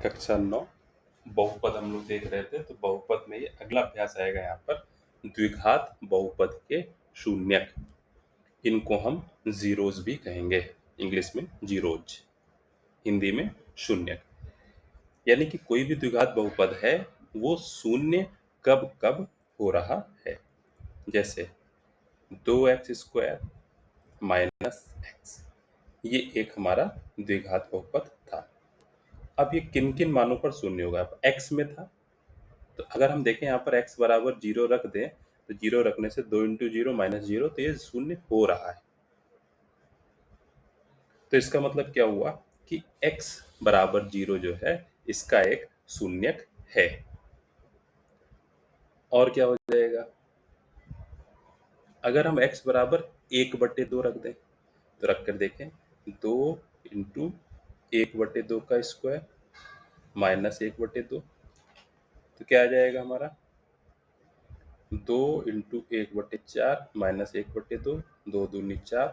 कक्षा 9 बहुपद हम लोग देख रहे थे। तो बहुपद में ये अगला अभ्यास आएगा यहाँ पर द्विघात बहुपद के शून्यक। इनको हम जीरोज भी कहेंगे, इंग्लिश में जीरोज, हिंदी में शून्यक। यानी कि कोई भी द्विघात बहुपद है वो शून्य कब कब हो रहा है। जैसे 2x² माइनस एक्स, ये एक हमारा द्विघात बहुपद था। अब ये किन किन मानों पर शून्य होगा। अब x में था, तो अगर हम देखें यहाँ पर x बराबर 0 रख दें तो 0 रखने से 2 इंटू 0 माइनस 0, तो ये शून्य हो रहा है। तो इसका मतलब क्या हुआ कि x बराबर 0 जो है इसका एक शून्यक है। और क्या हो जाएगा, अगर हम x बराबर 1/2 रख दें तो रख कर देखें, 2 इंटू 1/2 का स्क्वायर माइनस 1/2, तो क्या आ जाएगा हमारा 2 इंटू 1/4 माइनस 1/2, 2 दूनी 4,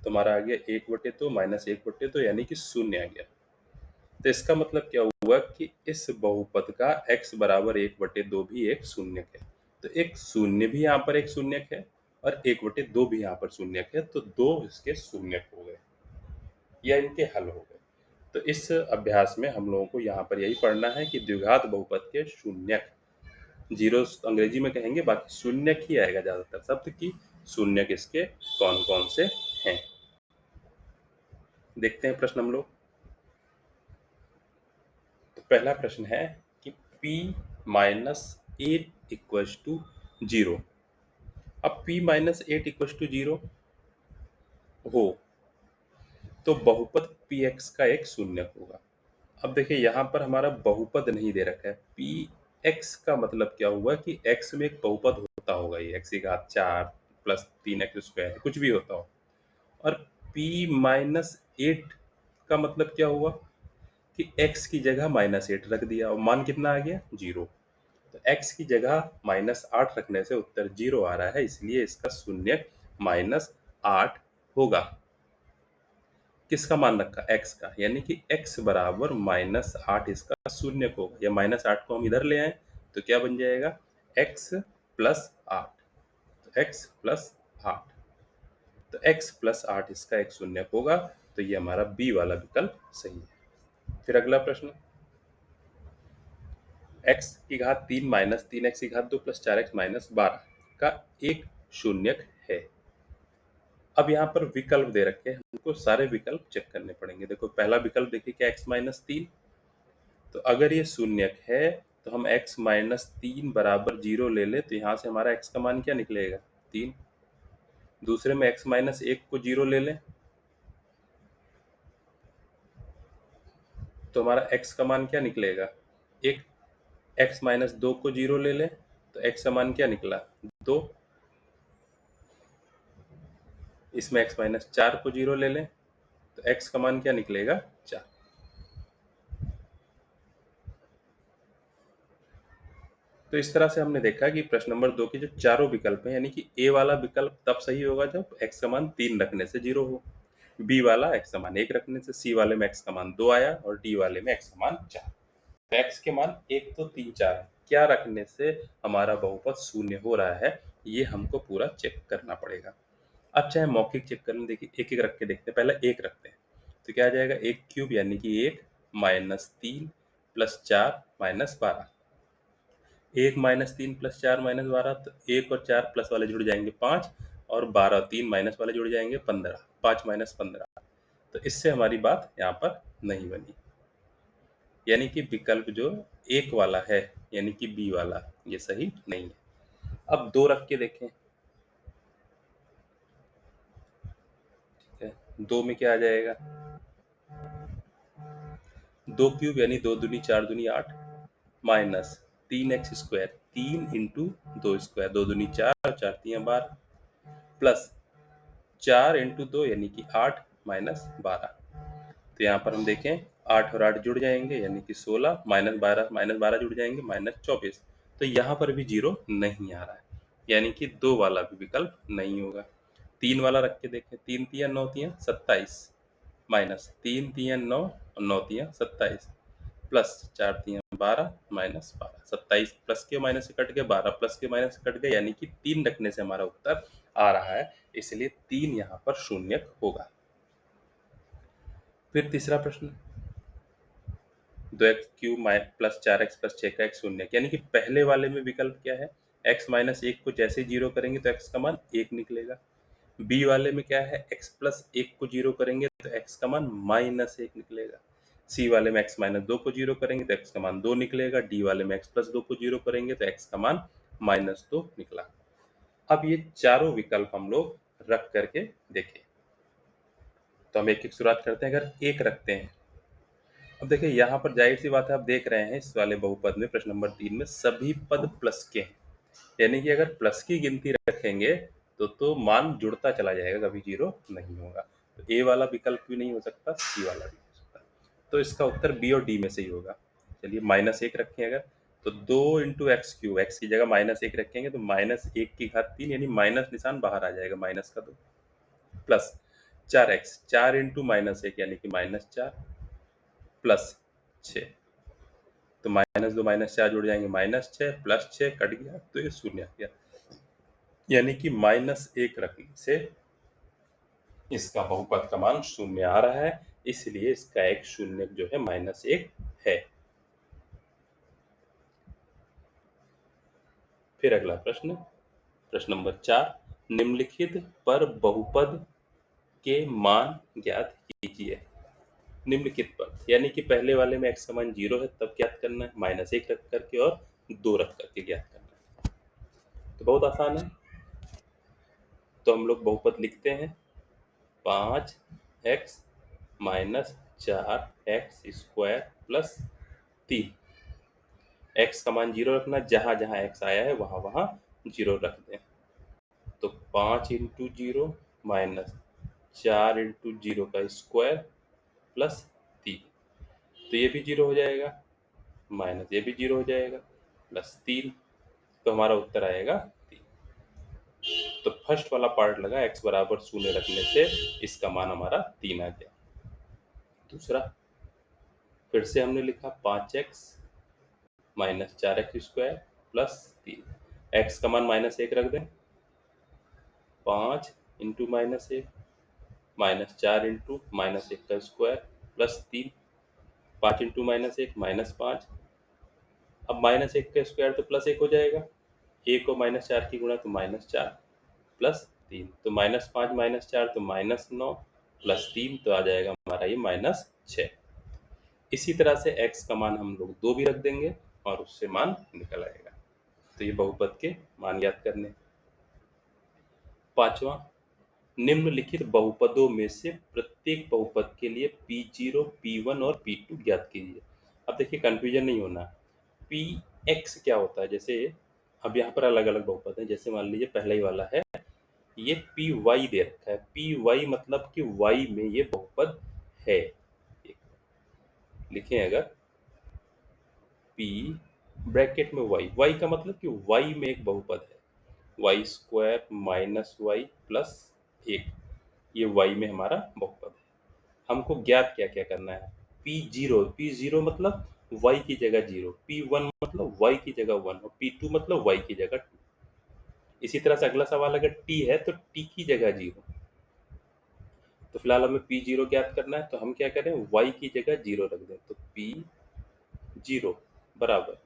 तो हमारा आ गया 1/2 माइनस 1/2, यानी कि शून्य आ गया। तो इसका मतलब क्या हुआ कि इस बहुपद का x बराबर 1/2 भी एक शून्यक है। तो एक शून्य भी यहाँ पर एक शून्यक है और 1/2 भी यहाँ पर शून्यक है, तो दो इसके शून्यक हो गए या इनके हल हो गए। तो इस अभ्यास में हम लोगों को यहाँ पर यही पढ़ना है कि द्विघात बहुपद के शून्यक, जीरो अंग्रेजी में कहेंगे, बाकी शून्यक ही आएगा ज्यादातर शब्द की शून्यक इसके कौन कौन से हैं। देखते हैं प्रश्न हम लोग। तो पहला प्रश्न है कि p माइनस 8 इक्वल्स टू 0। अब p माइनस 8 इक्वल्स टू 0 हो तो बहुपद px का एक शून्यक होगा। अब देखिए यहाँ पर हमारा बहुपद नहीं दे रखा है, px का मतलब क्या हुआ कि x में एक बहुपद होता होगा, ये x की घात 4 प्लस 3x² कुछ भी होता हो। और p माइनस 8 का मतलब क्या हुआ कि x की जगह माइनस 8 रख दिया और मान कितना आ गया 0। तो x की जगह -8 रखने से उत्तर 0 आ रहा है, इसलिए इसका शून्यक -8 होगा। किसका मान रखा, x का, यानी कि x बराबर -8 इसका शून्यक होगा। या -8 को हम इधर ले आए तो क्या बन जाएगा x प्लस 8, तो x प्लस 8, तो x प्लस 8 इसका एक शून्यक होगा। तो ये हमारा बी वाला विकल्प सही है। फिर अगला प्रश्न, x की घात 3 माइनस 3x की घात 2 प्लस 4x माइनस 12 का एक शून्यक है। अब यहाँ पर विकल्प दे रखे हैं, हमको सारे विकल्प चेक करने पड़ेंगे। देखो पहला विकल्प देखिए क्या x माइनस 3, तो अगर ये शून्यक है तो हम x माइनस 3 बराबर 0 ले ले, तो यहाँ से हमारा x का मान क्या निकलेगा 3। दूसरे में x माइनस 1 को 0 ले लें तो हमारा x का मान क्या निकलेगा 1। x माइनस 2 को 0 ले लें तो x का मान क्या निकला 2। इसमें x माइनस 4 को 0 ले लें तो x का मान क्या निकलेगा 4। तो इस तरह से हमने देखा कि प्रश्न नंबर 2 के जो चारों विकल्प हैं, यानी कि ए वाला विकल्प तब सही होगा जब x का मान 3 रखने से 0 हो, बी वाला x का मान 1 रखने से, सी वाले में x का मान 2 आया और डी वाले में x का मान 4। तो x के मान 1 तो 3 4 है, क्या रखने से हमारा बहुपद शून्य हो रहा है, ये हमको पूरा चेक करना पड़ेगा। अब चाहे मौखिक चेक कर लें, देखिए एक एक रख के देखते हैं। पहले 1 रखते हैं तो क्या आ जाएगा 1 क्यूब यानी कि 1 minus 3 plus 4 minus 12, 1 minus 3 plus 4 minus 12, तो 1 और 4 प्लस वाले जुड़ जाएंगे 5 और 12 3 माइनस वाले जुड़ जाएंगे 15, 5 माइनस 15। तो इससे हमारी बात यहाँ पर नहीं बनी, यानी कि विकल्प जो एक वाला है यानी कि बी वाला ये सही नहीं है। अब 2 रख के देखें, ठीक है, 2 में क्या आ जाएगा 2 क्यूब यानी 2 दूनी 4 दूनी 8 माइनस 3x² 3 इंटू 2 स्क्वायर, 2 दूनी 4 और 4 3 12 प्लस 4 इंटू 2 यानी कि 8 माइनस 12। तो यहाँ पर हम देखें 8 और 8 जुड़ जाएंगे यानी कि 16 माइनस 12 जुड़ जाएंगे -24। तो यहाँ पर भी 0 नहीं आ रहा है, यानी कि 2 वाला भी विकल्प नहीं होगा। 3 वाला रख के देखें, 3 3 9 3 27 माइनस 3 3 9 और 9 3 27, प्लस 4×3 = 12 -12 27 प्लस के माइनस से कट गया, 12 प्लस के माइनस से कट गया, यानी कि 3 रखने से हमारा उत्तर आ रहा है, इसलिए 3 यहाँ पर शून्य होगा। फिर तीसरा प्रश्न, 2x³ प्लस 4x प्लस 6 का x शून्य, यानी कि पहले वाले में विकल्प क्या है, x माइनस 1 को जैसे जीरो करेंगे तो x का मान 1 निकलेगा। बी वाले में क्या है, x प्लस 1 को जीरो करेंगे तो x का मान -1 निकलेगा। सी वाले में x माइनस 2 को जीरो करेंगे तो x का मान 2 निकलेगा। डी वाले में x प्लस 2 को जीरो करेंगे तो x का मान -2 निकला। अब ये चारों विकल्प हम लोग रख करके देखें, तो हम एक एक शुरुआत करते हैं। अगर एक रखते हैं, अब देखिए यहाँ पर जाहिर सी बात है, आप देख रहे हैं इस वाले बहुपद में प्रश्न नंबर 3 में सभी पद प्लस के हैं, यानी कि अगर प्लस की गिनती रखेंगे तो मान जुड़ता चला जाएगा, कभी जीरो नहीं होगा। तो ए वाला विकल्प भी नहीं हो सकता, सी वाला भी हो सकता, तो इसका उत्तर बी और डी में से ही होगा। चलिए -1 रखें अगर, तो 2 × x³ x की जगह -1 रखेंगे तो -1⁻³ यानी माइनस निशान बाहर आ जाएगा, माइनस का 2 प्लस 4x 4 × -1 यानी कि -4 प्लस 6, तो -2 -4 जुड़ जाएंगे -6 प्लस 6 कट गया तो ये शून्य आ गया, यानी कि -1 रखने से इसका बहुपद का मान शून्य आ रहा है, इसलिए इसका एक शून्य जो है -1 है। फिर अगला प्रश्न, प्रश्न नंबर 4, निम्नलिखित पर बहुपद के मान ज्ञात कीजिए। निम्नलिखित पर, यानी कि पहले वाले में x का मान 0 है तब ज्ञात करना है, -1 रख करके और 2 रख करके ज्ञात करना है, तो बहुत आसान है। तो हम लोग बहुपद लिखते हैं, 5x - 4x² प्लस 3, x का मान 0 रखना, जहां जहां x आया है वहां वहां 0 रख दें, तो 5 × 0 -4 × 0 का स्क्वायर प्लस 3, तो ये भी 0 हो जाएगा, माइनस ये भी 0 हो जाएगा, प्लस 3, तो हमारा उत्तर आएगा 3। तो फर्स्ट वाला पार्ट लगा x बराबर 0 रखने से इसका मान हमारा 3 आ गया। दूसरा, फिर से हमने लिखा 5x - 4x² प्लस 3, x का मान -1 रख दें, 5 × -1 -4 × -1 का स्क्वायर प्लस 3, 5 × -1 -5, अब -1 का स्क्वायर तो +1 हो जाएगा, 1 और -4 की गुणा तो -4 प्लस 3, तो -5 -4 तो -9 प्लस 3, तो आ जाएगा हमारा ये -6। इसी तरह से x का मान हम लोग 2 भी रख देंगे और उससे मान निकल आएगा। तो ये बहुपद के मान याद करने। पांचवा, निम्नलिखित बहुपदों में से प्रत्येक बहुपद के लिए P0, P1 और P2 ज्ञात कीजिए। अब देखिए कंफ्यूजन नहीं होना, Px क्या होता है, जैसे अब यहाँ पर अलग अलग बहुपद है, जैसे मान लीजिए पहला ही वाला है, ये Py दे रखा है, Py मतलब कि y में ये बहुपद है। लिखें अगर P ब्रैकेट में y का मतलब कि y में एक बहुपद है, y² - y प्लस 1, ये y में हमारा बहुपद है। हमको ज्ञात क्या क्या करना है, P0 मतलब y की जगह 0, P1 मतलब y की जगह 1 और P2 मतलब y की जगह 2। इसी तरह से अगला सवाल, अगर t है तो t की जगह 0, तो फिलहाल हमें P0 ज्ञात करना है, तो हम क्या करें, y की जगह 0 रख दें, तो P0 बराबर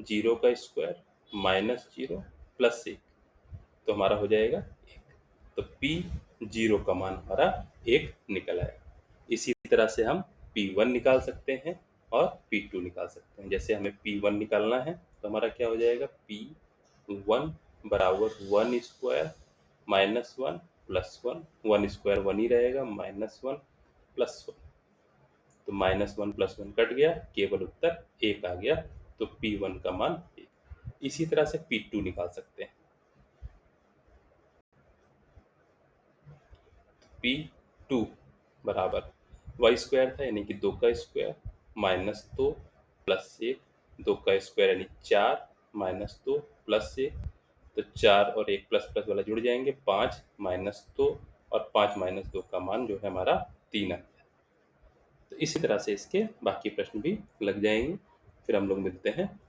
0 का स्क्वायर -0 प्लस 1, तो हमारा हो जाएगा 1, तो P0 का मान हमारा 1 निकल आएगा। इसी तरह से हम P1 निकाल सकते हैं और P2 निकाल सकते हैं। जैसे हमें P1 निकालना है तो हमारा क्या हो जाएगा, P1 बराबर 1 स्क्वायर -1 प्लस 1, 1 स्क्वायर 1 ही रहेगा, -1 प्लस 1, तो -1 प्लस 1 कट गया, केवल उत्तर 1 आ गया, तो P1 का मान 1। इसी तरह से P2 निकाल सकते हैं, P2 बराबर y² था यानी कि 2 का स्क्वायर -2 प्लस 1, 2 का स्क्वायर यानी 4 -2 प्लस 1, तो 4 और 1 प्लस प्लस वाला जुड़ जाएंगे, 5 -2 और 5 - 2 का मान जो है हमारा 3 आ गया। तो इसी तरह से इसके बाकी प्रश्न भी लग जाएंगे। फिर हम लोग मिलते हैं।